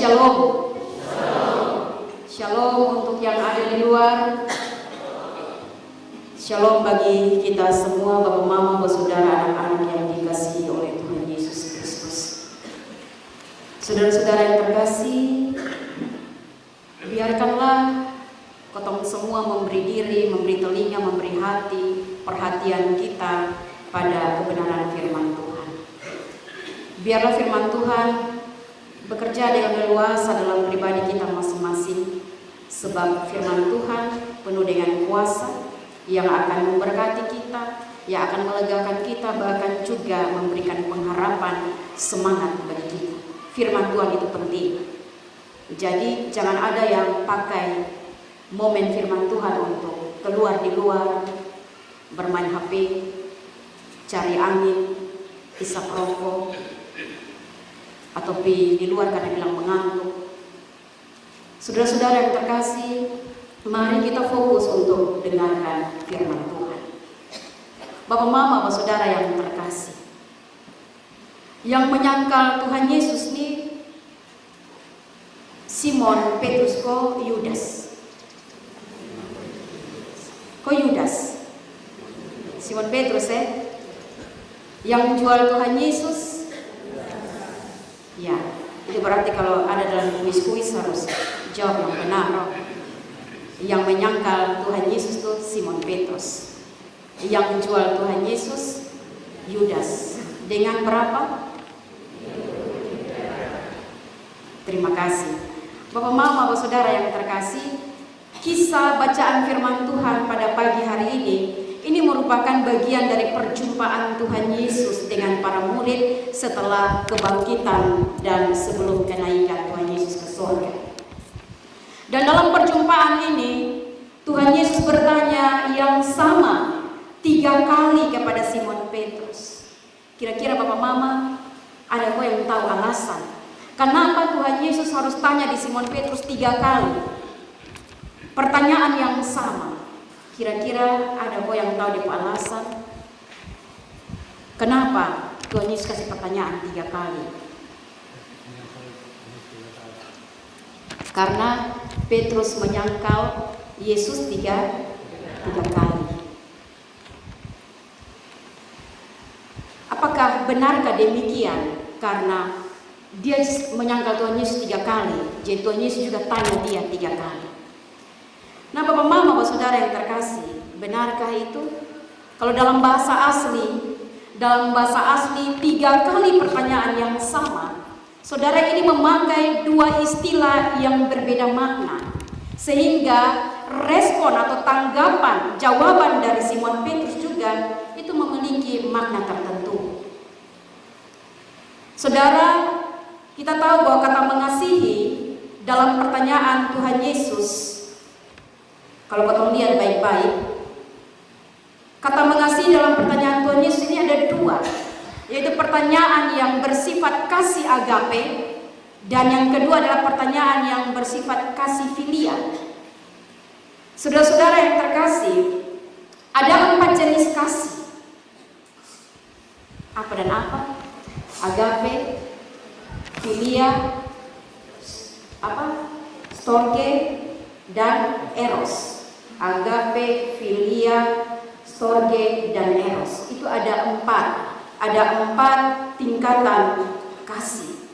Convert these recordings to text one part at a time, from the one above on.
Shalom. Shalom untuk yang ada di luar. Shalom bagi kita semua, Bapak, Mama, saudara, anak-anak yang dikasihi oleh Tuhan Yesus Kristus. Saudara-saudara yang terkasih, biarkanlah ketemu semua memberi diri, memberi telinga, memberi hati, perhatian kita pada kebenaran firman Tuhan. Biarlah firman Tuhan bekerja dengan leluasa dalam pribadi kita masing-masing, sebab firman Tuhan penuh dengan kuasa yang akan memberkati kita, yang akan melegakan kita, bahkan juga memberikan pengharapan, semangat bagi kita. Firman Tuhan itu penting. Jadi jangan ada yang pakai momen firman Tuhan untuk keluar di luar, bermain HP, cari angin, isap rokok, atau di luar karena bilang mengantuk. Saudara-saudara yang terkasih, mari kita fokus untuk dengarkan firman Tuhan. Bapak, Mama, saudara yang terkasih, yang menyangkal Tuhan Yesus ini Simon Petrus ko Yudas. Ko Yudas? Simon Petrus yang menjual Tuhan Yesus. Ya, itu berarti kalau ada dalam kuis-kuis harus jawab yang benar. Yang menyangkal Tuhan Yesus itu Simon Petrus. Yang menjual Tuhan Yesus Yudas. Dengan berapa? Terima kasih. Bapak, Mama, Bapak, saudara yang terkasih, kisah bacaan firman Tuhan pada pagi hari ini merupakan bagian dari perjumpaan Tuhan Yesus dengan para murid setelah kebangkitan dan sebelum kenaikan Tuhan Yesus ke surga. Dan dalam perjumpaan ini Tuhan Yesus bertanya yang sama 3 kali kepada Simon Petrus. Kira-kira Bapak, Mama, ada kok yang tahu alasan kenapa Tuhan Yesus harus tanya di Simon Petrus 3 kali? Pertanyaan yang sama. Kira-kira ada kok yang tahu di alasan kenapa Tuhan Yesus kasih pertanyaan 3 kali? Karena Petrus menyangkal Yesus 3 kali. Apakah benarkah demikian? Karena dia menyangkal Tuhan Yesus 3 kali, jadi Tuhan Yesus juga tanya dia 3 kali. Nah, Bapak, Mama, Bapak, saudara yang terkasih, benarkah itu? Kalau dalam bahasa asli 3 kali pertanyaan yang sama, saudara, ini memakai 2 istilah yang berbeda makna, sehingga respon atau tanggapan, jawaban dari Simon Petrus juga itu memiliki makna tertentu. Saudara, kita tahu bahwa kata mengasihi dalam pertanyaan Tuhan Yesus, kalau potong lihat baik-baik, kata mengasihi dalam pertanyaan Tuhan Yesus ini ada 2, yaitu pertanyaan yang bersifat kasih agape, dan yang kedua adalah pertanyaan yang bersifat kasih filia. Saudara-saudara yang terkasih, ada 4 jenis kasih. Apa dan apa? Agape, filia, storge, dan eros. Agape, filia, storge, dan eros. Itu ada 4 tingkatan kasih.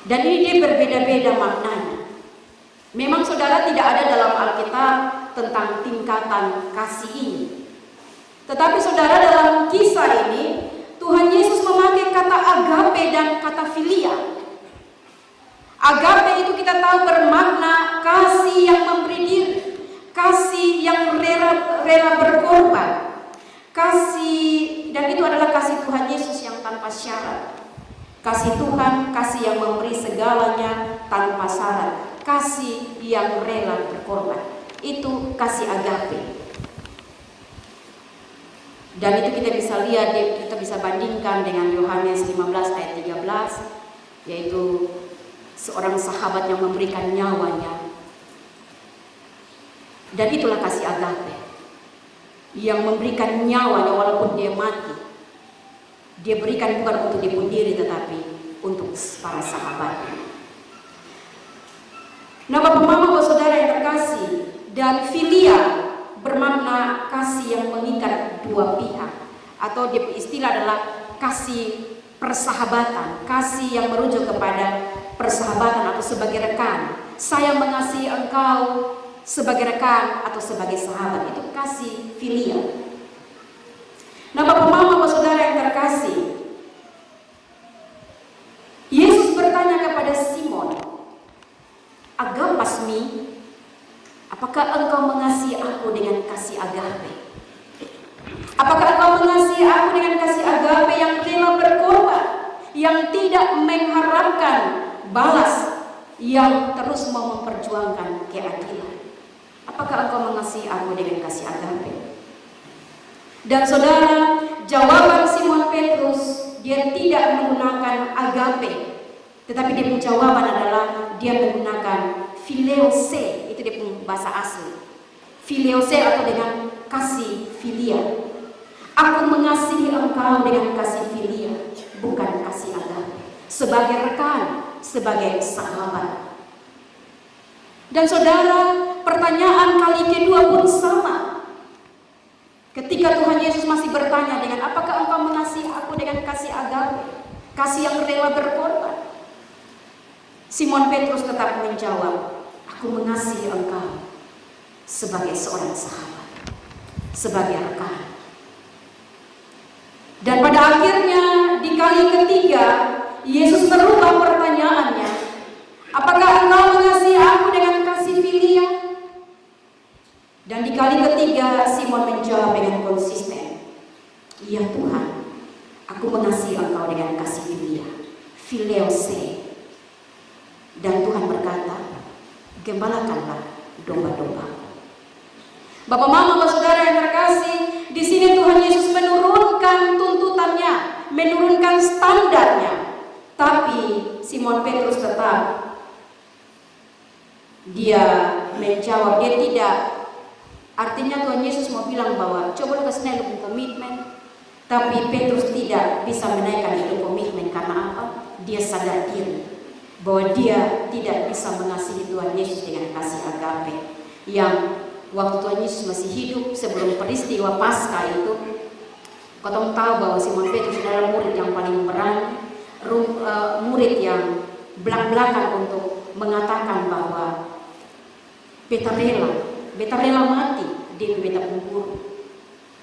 Dan ini dia berbeda-beda maknanya. Memang saudara tidak ada dalam Alkitab tentang tingkatan kasih ini. Tetapi saudara, dalam kisah ini Tuhan Yesus memakai kata agape dan kata filia. Agape itu kita tahu bermakna kasih yang memberi diri, kasih yang rela berkorban, kasih, dan itu adalah kasih Tuhan Yesus yang tanpa syarat. Kasih Tuhan, kasih yang memberi segalanya tanpa syarat, kasih yang rela berkorban. Itu kasih agape. Dan itu kita bisa lihat, kita bisa bandingkan dengan Yohanes 15 ayat 13, yaitu seorang sahabat yang memberikan nyawanya. Dan itulah kasih agape, yang memberikan nyawanya walaupun dia mati. Dia berikan bukan untuk dibunuh diri, tetapi untuk para sahabatnya. Nah, Bapak Mama, saudara yang terkasih, dan filia bermakna kasih yang mengikat dua pihak, atau istilah adalah kasih persahabatan, kasih yang merujuk kepada persahabatan atau sebagai rekan. Saya mengasihi engkau sebagai rekan atau sebagai sahabat, itu kasih filia. Nah, Bapak Mama, saudara yang terkasih, Yesus bertanya kepada Simon, "Agapas mi, apakah engkau mengasihi aku dengan kasih agape? Apakah engkau mengasihi aku dengan kasih agape yang rela berkorban, yang tidak mengharapkan balas, yang terus mau memperjuangkan keadilan? Apakah engkau mengasihi aku dengan kasih agape?" Dan saudara, jawaban Simon Petrus, dia tidak menggunakan agape, tetapi dia jawaban adalah dia menggunakan fileose, itu dia bahasa asli. Fileose atau dengan kasih filia. Aku mengasihi engkau dengan kasih filia, bukan kasih agape. Sebagai rekan, sebagai sahabat. Dan saudara, pertanyaan kali kedua pun sama. Ketika Tuhan Yesus masih bertanya dengan apakah engkau mengasihi aku dengan kasih agape, kasih yang rela berkorban, Simon Petrus tetap menjawab, aku mengasihi engkau sebagai seorang sahabat, sebagai rekan. Dan pada akhirnya di kali ketiga Yesus merubah pertanyaannya, apakah engkau mengasihi aku dengan kasih filia? Dan di kali ketiga Simon menjawab dengan konsisten, iya Tuhan, aku mengasihi engkau dengan kasih filia, fileose. Dan Tuhan berkata, gembalakanlah domba-domba. Bapak Mama, saudara yang terkasih, di sini Tuhan Yesus menurunkan tuntutannya, menurunkan standarnya. Tapi Simon Petrus tetap dia menjawab, dia tidak. Artinya Tuhan Yesus mau bilang bahwa coba kesini lu komitmen, tapi Petrus tidak bisa menaikkan itu komitmen. Karena apa? Dia sadar diri bahwa dia tidak bisa mengasihi Tuhan Yesus dengan kasih agape. Yang waktu Tuhan Yesus masih hidup sebelum peristiwa Paskah itu, kau tahu bahwa Simon Petrus adalah murid yang paling berani, murid yang belak-belakan untuk mengatakan bahwa beta rela mati di beta pemburu.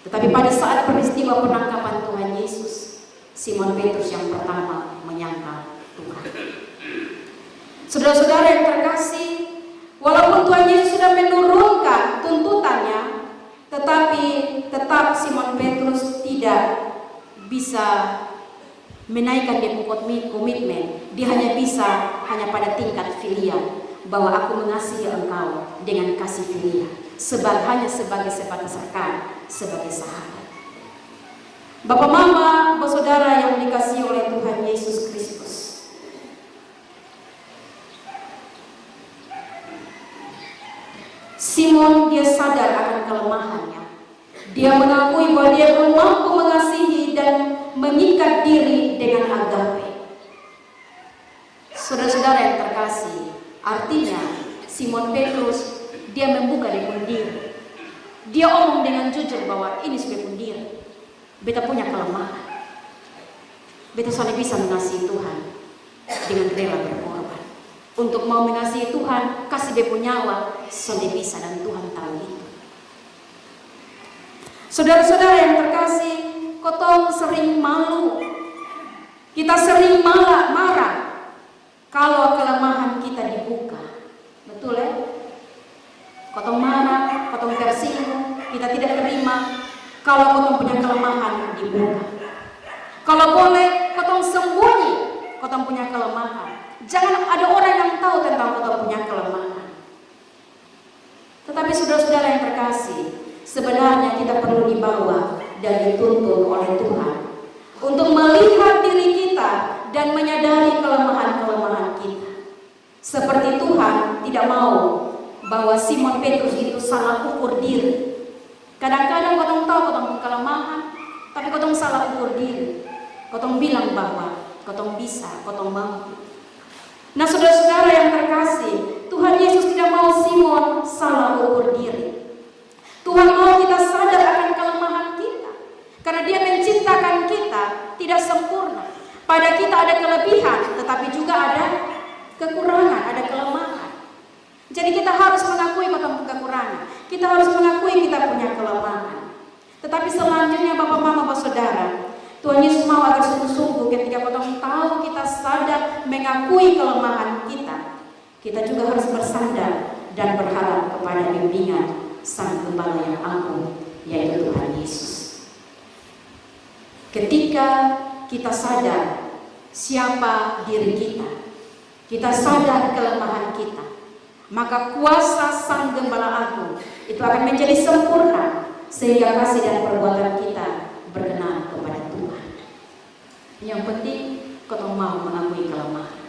Tetapi pada saat peristiwa penangkapan Tuhan Yesus, Simon Petrus yang pertama menyangkal Tuhan. Saudara-saudara yang terkasih, walaupun Tuhan Yesus sudah menurunkan tuntutannya, tetapi tetap Simon Petrus tidak bisa menaikkan dia komitmen. Dia hanya bisa pada tingkat filia, bahwa aku mengasihi engkau dengan kasih filia, hanya sebagai sebatas rekan, sebagai sahabat. Bapak Mama, saudara yang dikasihi oleh Tuhan Yesus Kristus, Simon dia sadar akan kelemahannya. Dia mengakui bahwa dia belum mampu mengasihi dan mengikat diri dengan agape. Saudara-saudara yang terkasih, artinya Simon Petrus dia membuka diri. Dia omong dengan jujur bahwa ini sudah diri. Beta punya kelemahan. Beta soalnya bisa mengasihi Tuhan dengan rela berkorban. Untuk mau mengasihi Tuhan, kasih dia punya nyawa, soalnya bisa, dan Tuhan tahu itu. Saudara-saudara yang terkasih, kotong sering malu. Kita sering marah kalau kelemahan kita dibuka. Betul ya? Kotong marah, kotong tersinggung, kita tidak terima kalau kotong punya kelemahan dibuka. Kalau boleh, kotong sembunyi, kotong punya kelemahan. Jangan ada orang yang tahu tentang kotong punya kelemahan. Tetapi saudara-saudara yang terkasih, sebenarnya kita perlu dibawa dan dituntun oleh Tuhan untuk melihat diri kita dan menyadari kelemahan-kelemahan kita. Seperti Tuhan tidak mau bahwa Simon Petrus itu salah ukur diri. Kadang-kadang kotong tahu kotong kelemahan, tapi kotong salah ukur diri. Kotong bilang bahwa kotong bisa, kotong mampu. Nah saudara-saudara yang terkasih, Tuhan Yesus tidak mau Simon salah ukur diri. Tuhan mau kita sadar akan kelemahan kita, karena Dia menciptakan kita tidak sempurna. Pada kita ada kelebihan, tetapi juga ada kekurangan, ada kelemahan. Jadi kita harus mengakui kekurangan, kita harus mengakui kita punya kelemahan. Tetapi selanjutnya Bapak, Mama, Bapak, Saudara, Tuhan Yesus mau agar sungguh-sungguh ketika kita tahu, kita sadar mengakui kelemahan kita, kita juga harus bersandar dan berharap kepada bimbingan Sang Gembala yang agung, yaitu Tuhan Yesus. Ketika kita sadar siapa diri kita, kita sadar kelemahan kita, maka kuasa Sang Gembala Agung itu akan menjadi sempurna, sehingga kasih dan perbuatan kita berkenan kepada Tuhan. Yang penting kau mau mengakui kelemahan,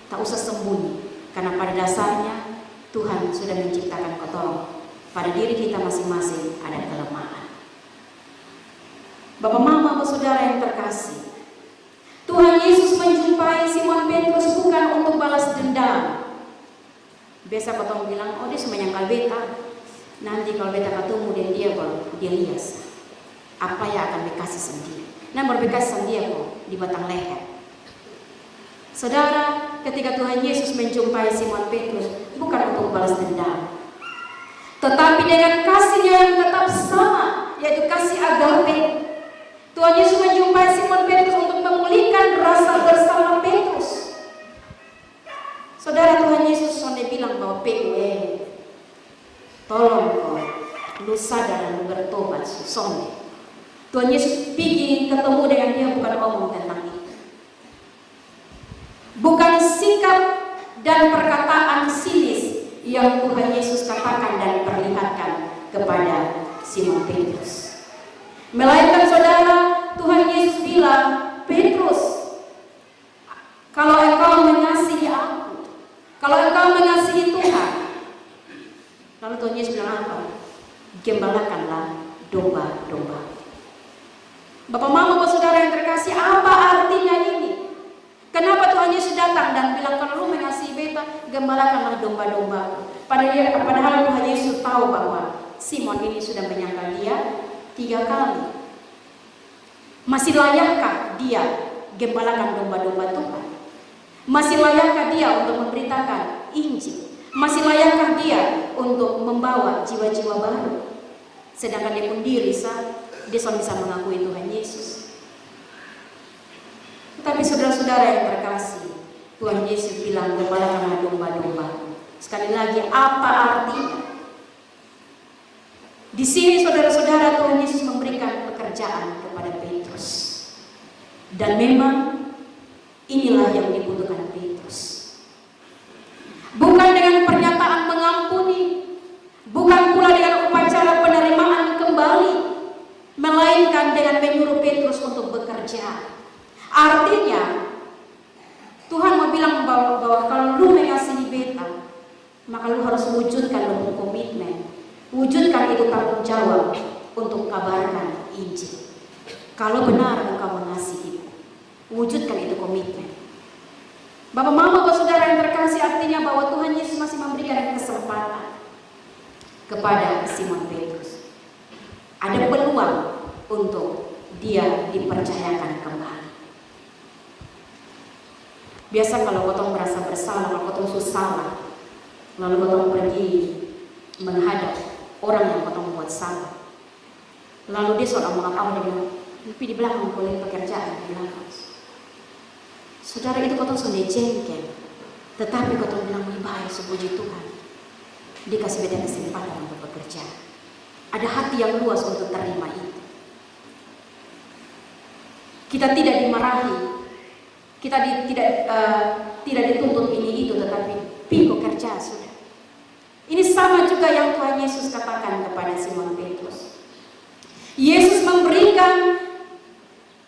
tak usah sembunyi, karena pada dasarnya Tuhan sudah menciptakan kau. Pada diri kita masing-masing ada kelemahan. Bapak, Mama, Bapak, Saudara yang terkasih, Tuhan Yesus menjumpai Simon Petrus bukan untuk balas dendam. Biasa kau bilang, oh dia cuma nyangkal beta, nanti kalau beta ketemu dan dia lias, apa yang akan dikasih sendiri. Nah berbekas sendiri kok di batang leher. Saudara, ketika Tuhan Yesus menjumpai Simon Petrus bukan untuk balas dendam, tetapi dengan kasihnya yang tetap sama, yaitu kasih agape. Tuhan Yesus menjumpai Simon Petrus untuk memulihkan rasa bersalah Petrus. Saudara, Tuhan Yesus sudah bilang bahwa tolong kau, lu sadar dan lu bertobat, sonde. Tuhan Yesus pergi ketemu dengan dia bukan omong tentang itu, bukan sikap dan perkataan sinis yang Tuhan Yesus katakan dan perlihatkan kepada Simon Petrus. Melainkan saudara, Tuhan Yesus bilang, Petrus, kalau engkau mengasihi aku, kalau engkau mengasihi Tuhan, lalu Tuhan Yesus bilang apa? Gembalakanlah domba-domba. Bapak, Mama, Bapak, Saudara yang terkasih, apa artinya ini? Kenapa Tuhan Yesus datang dan bilang kalau lu mengasihi beta, gembalakanlah domba-domba? Padahal Tuhan Yesus tahu bahwa Simon ini sudah menyangkal dia 3 kali. Masih layakkah dia gembalakan domba-domba Tuhan? Masih layakkah dia untuk memberitakan Injil? Masih layakkah dia untuk membawa jiwa-jiwa baru? Sedangkan dia pun diri dia bisa mengakui Tuhan Yesus. Tetapi saudara-saudara yang terkasih, Tuhan Yesus bilang gembalakanlah domba-domba. Sekali lagi, apa artinya? Di sini saudara-saudara, Tuhan Yesus memberikan pekerjaan kepada Petrus. Dan memang inilah yang dibutuhkan Petrus. Bukan dengan pernyataan mengampuni, bukan pula dengan upacara penerimaan kembali, melainkan dengan menyuruh Petrus untuk bekerja. Artinya Tuhan mau bilang bahwa kalau lu mengasihi beta, maka lu harus wujudkan lu komitmen, wujudkan itu tanggung jawab untuk kabarkan Injil. Kalau benar engkau mengasihi, wujudkan itu komitmen. Bapak, Mama, Bapak, Saudara yang terkasih, artinya bahwa Tuhan Yesus masih memberikan kesempatan kepada Simon Petrus. Ada peluang untuk dia dipercayakan kembali. Biasa kalau kotong merasa bersalah, kalau kotong susah, lalu kotong pergi menghadap orang yang kotong buat salah, lalu dia soal ngomong apa, dia bilang, tapi di belakang boleh pekerjaan di belakang. Saudara, itu kotong sudah jengkel, tetapi kotong bilang lebih baik sepuji Tuhan dikasih beda kesempatan untuk bekerja. Ada hati yang luas untuk terima itu. Kita tidak dimarahi, kita tidak dituntut ini itu, tetapi pi kerja sudah. Ini sama juga yang Tuhan Yesus katakan kepada Simon Petrus. Yesus memberikan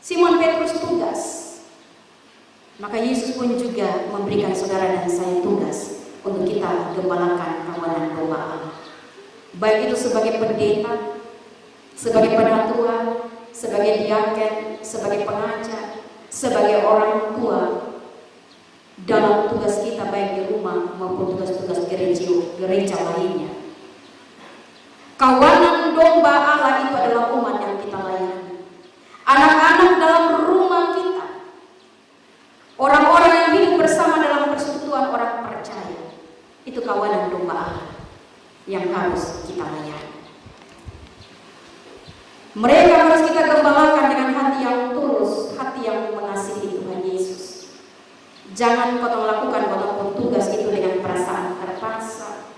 Simon Petrus tugas, maka Yesus pun juga memberikan saudara dan saya tugas untuk kita gembalakan kawanan domba Allah. Baik itu sebagai pendeta, sebagai penatua, sebagai diaken, sebagai pengajar, sebagai orang tua dalam tugas kita baik di rumah maupun tugas-tugas gereja lainnya. Kawanan domba Allah itu adalah umat yang kita layani. Anak-anak dalam rumah kita, orang-orang yang hidup bersama dalam persekutuan orang percaya, itu kawanan domba Allah yang harus kita layani. Mereka harus kita gembalakan dengan hati yang tulus, hati yang mengasihi Tuhan Yesus. Jangan kau lakukan kau tugas itu dengan perasaan terpaksa,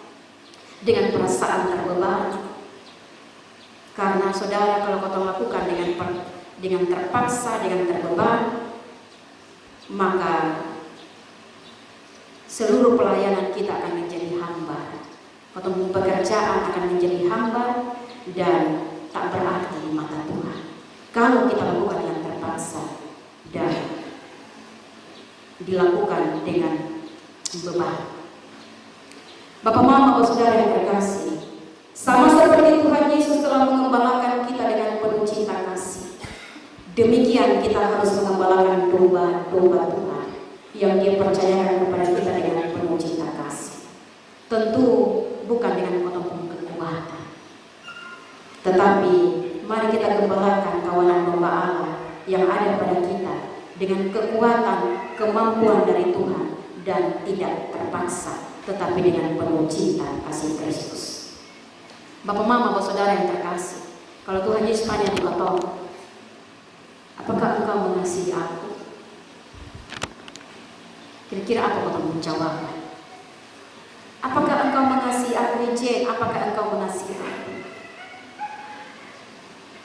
dengan perasaan terbebani. Karena saudara, kalau kau lakukan dengan terpaksa, dengan terbebani, maka seluruh pelayanan kita akan menjadi hamba. Pekerjaan akan menjadi hamba dan tak berarti di mata Tuhan. Kalau kita lakukan dengan terpaksa dan dilakukan dengan beban. Bapak, Mama, saudara yang terkasih, sama seperti Tuhan Yesus telah mengembalakan kita dengan penuh cinta kasih, demikian kita harus mengembalakan domba-domba Tuhan yang Dia percayakan kepada kita dengan penuh cinta kasih. Tentu bukan dengan potong kekuatan, tetapi mari kita gembalakan kawanan domba Allah yang ada pada kita dengan kekuatan, kemampuan dari Tuhan dan tidak terpaksa, tetapi dengan penuh cinta kasih Kristus. Bapak, Mama, Bapak, saudara yang terkasih, kalau Tuhan Yesus tanya di kota, apakah engkau mengasihi aku? Kira-kira apa kau menjawab? Apakah engkau mengasihi aku, Jen? Apakah engkau mengasihi aku?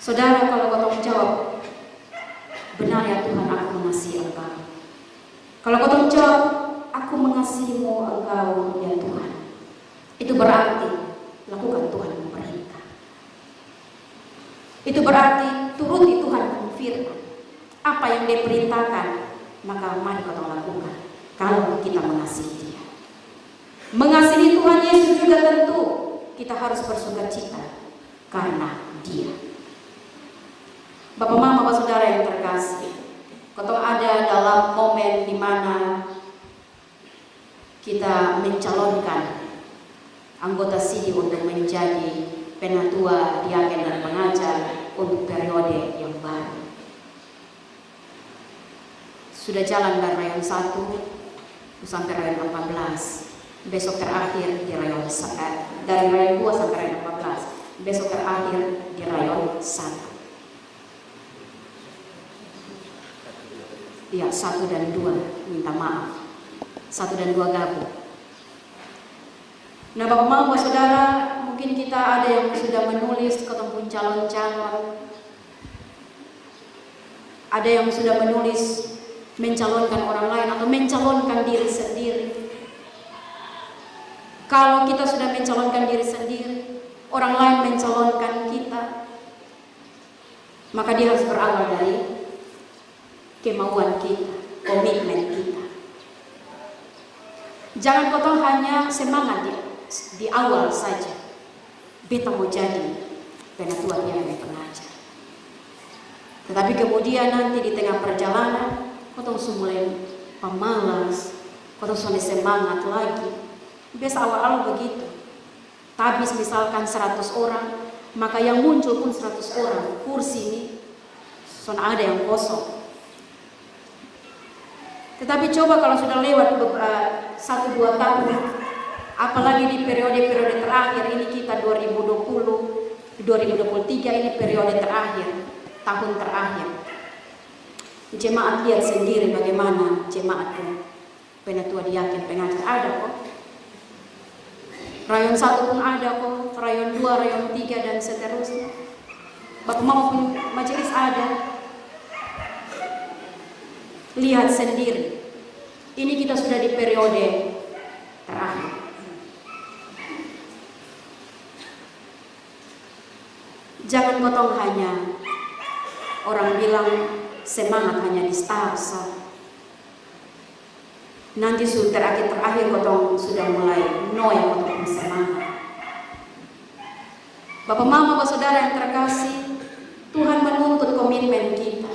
Saudara, kalau kau menjawab, benar ya Tuhan, aku mengasihi engkau. Kalau kau menjawab, aku mengasihimu engkau ya Tuhan, itu berarti lakukan Tuhan memerintah. Itu berarti turuti Tuhan firman. Apa yang Dia perintahkan, maka mari kita lakukan. Kalau kita mengasihi Dia, mengasihi Tuhan Yesus juga tentu kita harus bersukacita karena Dia. Bapak, Mama, Bapak, saudara yang terkasih, kalau ada dalam momen di mana kita mencalonkan anggota SIDI untuk menjadi penatua, diaken dan pengajar untuk periode yang baru. Sudah jalan dari rayon 1 sampai rayon 14. Besok terakhir di rayon 1, dari rayon 2 sampai rayon 14. Besok terakhir di rayon 1. Ya, 1 dan 2, minta maaf. 1 dan 2 gabung. Nah, Bapak, Mama, saudara, mungkin kita ada yang sudah menulis ketemu calon-calon, ada yang sudah menulis mencalonkan orang lain atau mencalonkan diri sendiri. Kalau kita sudah mencalonkan diri sendiri, orang lain mencalonkan kita, maka dia harus berawal dari kemauan kita, komitmen kita. Jangan potong hanya semangat di awal saja. Beta mau jadi penatua yang pengajar. Tetapi kemudian nanti di tengah perjalanan, potong mulai pemalas, potong mulai semangat lagi. Biasa awal-awal begitu. Habis misalkan 100 orang, maka yang muncul pun 100 orang. Kursi ini sudah ada yang kosong. Tetapi coba kalau sudah lewat 1-2 tahun, apalagi di periode-periode terakhir ini, kita 2020, 2023 ini periode terakhir, tahun terakhir. Jemaat lihat sendiri bagaimana jemaat penatua diaken pengajar ada kok. Rayon 1 pun ada kok, rayon 2, rayon 3 dan seterusnya. Bapak maupun majelis ada. Lihat sendiri, ini kita sudah di periode terakhir. Jangan potong hanya orang bilang semangat hanya di starsa. Nanti sudah terakhir potong sudah mulai yang potong semangat. Bapak, Mama, Bapak, saudara yang terkasih, Tuhan menuntut komitmen kita.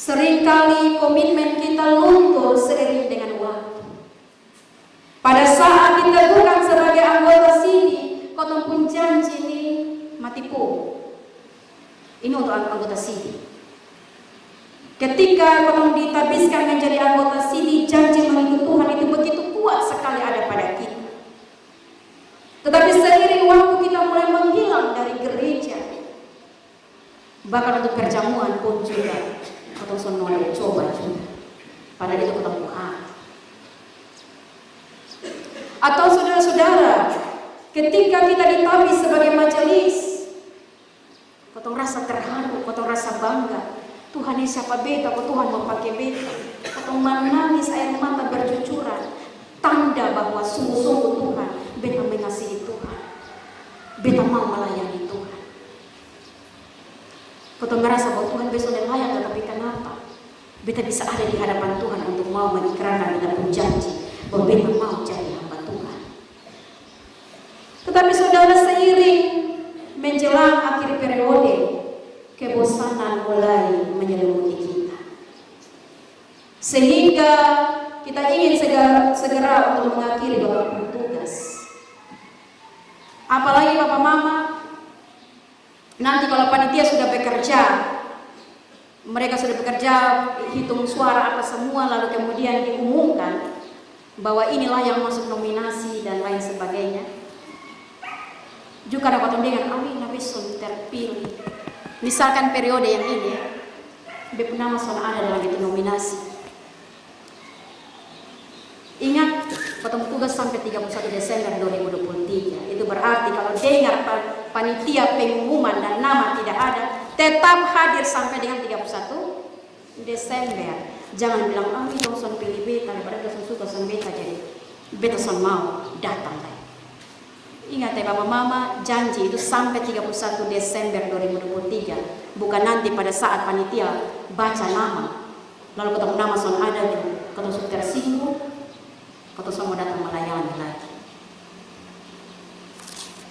Seringkali komitmen kita luntur seiring dengan waktu. Pada saat kita bukan sebagai anggota sini, kotong pun janji ini mati pun. Ini untuk anggota sini. Ketika kotong ditabiskan menjadi anggota sini, janji mengikut Tuhan itu begitu kuat sekali ada pada kita. Tetapi seiring waktu kita mulai menghilang dari gereja, bahkan untuk perjamuan pun juga kotong sonoleh coba juga. Padahal itu kotong Tuhan. Atau saudara-saudara, ketika kita ditabis sebagai majelis, kotong rasa terharu, kotong rasa bangga. Tuhan ini siapa beta, kok Tuhan mau pakai beta. Kotong menangis, air mata bercucuran. Tanda bahwa sungguh-sungguh Tuhan, beta mengasihi Tuhan. Beta mau melayani Tuhan. Kotong merasa bahwa Tuhan besok layak, tetapi kenapa? Beta bisa ada di hadapan Tuhan untuk mau mengikrarkan beta pun janji bahwa beta mau jadi hamba Tuhan. Tetapi saudara, seiring menjelang akhir periode, kebosanan mulai menyelimuti kita. Sehingga kita ingin segera untuk mengakhiri beberapa tugas. Apalagi Bapak Mama, nanti kalau panitia sudah bekerja, mereka sudah bekerja, hitung suara apa semua, lalu kemudian diumumkan bahwa inilah yang masuk nominasi dan lain sebagainya. Juga dapat dengan awi nabisun terpilih. Misalkan periode yang ini, BP nama soal ada dalam itu nominasi. Ingat, potong tugas sampai 31 Desember 2023. Itu berarti kalau dengar panitia pengumuman dan nama tidak ada, tetap hadir sampai dengan 31 Desember. Jangan bilang, ini Thompson pilih beta, daripada Thompson suka sama beta, jadi beta son mau datang. Ingat ya Bapak Mama, janji itu sampai 31 Desember 2023. Bukan nanti pada saat panitia baca nama, lalu ketemu nama son ada juga, ketemu sudah tersinggung, ketemu semua datang melayani lagi.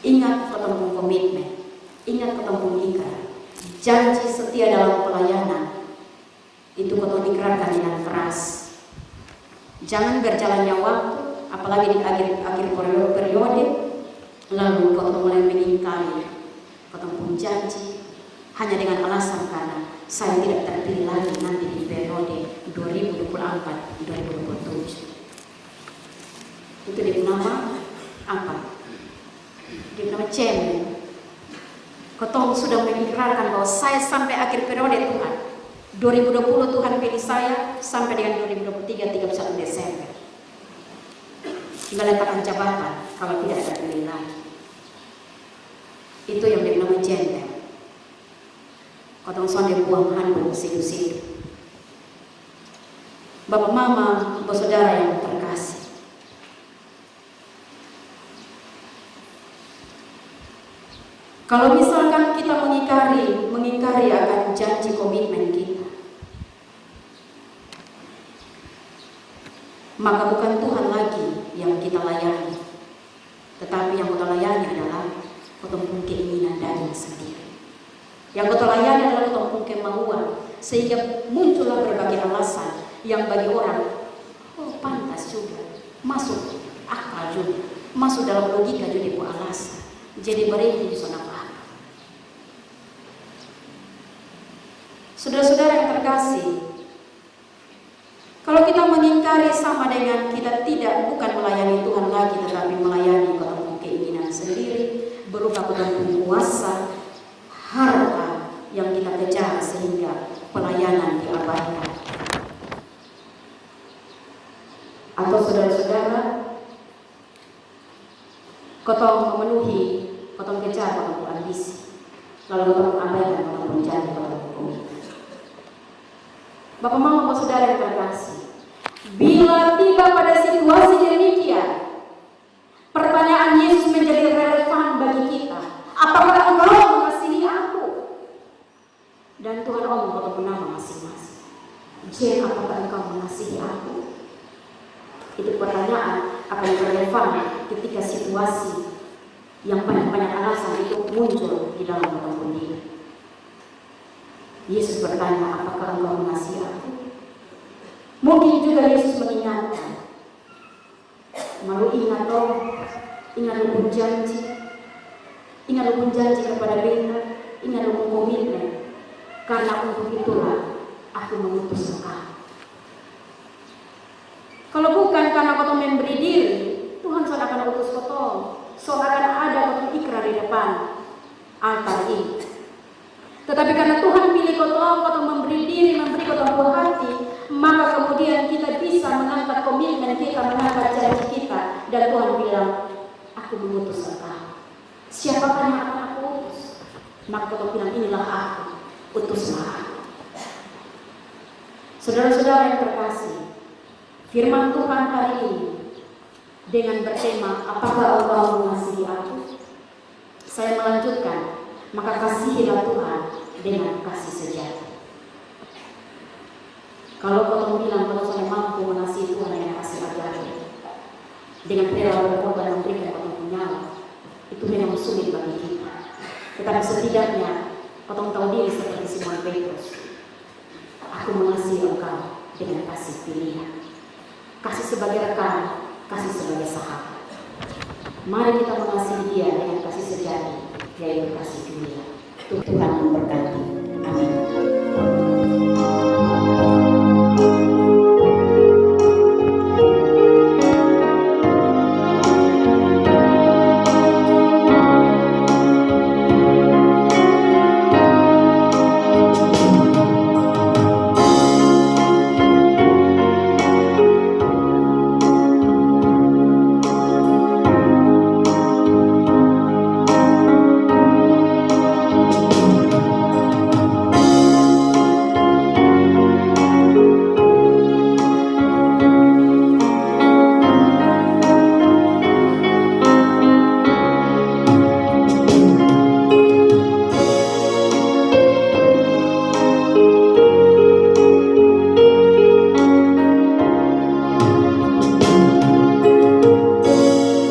Ingat ketemu komitmen, ingat ketemu ikrar. Janji setia dalam pelayanan itu ketemu ikrarkan dengan keras. Jangan berjalannya waktu, apalagi di akhir periode, lalu kau mulai mengingkari, kau pun janji hanya dengan alasan karena saya tidak terpilih lagi nanti di periode 2024-2027. Itu dinama apa? Dinama cemen. Kau sudah mengikrarkan bahwa saya sampai akhir periode Tuhan 2020 Tuhan pilih saya sampai dengan 2023 31 Desember. Tinggal letakkan jabatan kalau tidak terpilih lagi. Itu yang dinamai jenteng. Kotong sonde buang handuk situ-situ. Bapak Mama, Bapak Saudara yang terkasih, kalau misalkan kita mengingkari akan janji komitmen kita, maka bukan Tuhan lagi yang kita layani, tetapi yang kita layani adalah ketemu keinginan daging sendiri. Yang kita layani adalah ketemu kemauan, sehingga muncullah berbagai alasan yang bagi orang, pantas juga, masuk akal juga, masuk dalam logika juga buat alasan. Jadi berhenti di zona apa? Saudara-saudara yang terkasih, kalau kita mengingkari sama dengan kita bukan melayani Tuhan lagi, tetapi melayani ketemu keinginan sendiri, berupa ketemu kuasa, harta yang kita kejar sehingga pelayanan diabaikan. Atau saudara-saudara, kotong memenuhi, kotong kejar, kotong ambisi, lalu kotong abaikan, kotong menjadi, kotong komitmen. Bapak Mama, Bapak Saudara yang terkasih, bila tiba pada situasi demikian, pertanyaan Yesus menjadi relevan bagi kita. Apakah engkau mengasihi aku? Dan Tuhan Allah kata nama masing-masing. Jadi apakah engkau mengasihi aku? Itu pertanyaan akan relevan ketika situasi yang banyak-banyak alasan itu muncul di dalam orang ini. Yesus bertanya, apakah engkau mengasihi aku? Mungkin juga Yesus mengingatkan, malu ingat dong, ingat lu janji, ingat lu janji kepada beta, ingat lu komitmen, karena untuk itulah aku mengutus engkau. Kalau bukan karena kau memberi diri, Tuhan sudah akan utus kau, akan ada kau ikrar di depan altar ini. Tetapi karena Tuhan pilih kau memberi diri, memberi kau buah hati, maka kemudian kita bisa mengangkat komitmen kita, mengangkat janji kita, dan Tuhan bilang, aku mengutus engkau. Siapakah yang akan aku utus? Maka kau bilang, inilah aku, utuslah aku. Saudara-saudara yang terkasih, firman Tuhan hari ini dengan bertema, apakah engkau mengasihi aku? Saya melanjutkan, maka kasihilah Tuhan dengan kasih sejati. Kalau kau bilang kalau saya mampu mengasihi Tuhan dengan kasih sejati, dengan rela berkorban memberikan kau nyawa, itu memang sulit bagi kita. Tetapi setidaknya kau tahu diri seperti Simon Petrus. Aku mengasihi engkau dengan kasih pilihan, kasih sebagai rekan, kasih sebagai sahabat. Mari kita mengasihi dia dengan kasih sejati, yaitu kasih pilihan. Tuhan memberkati.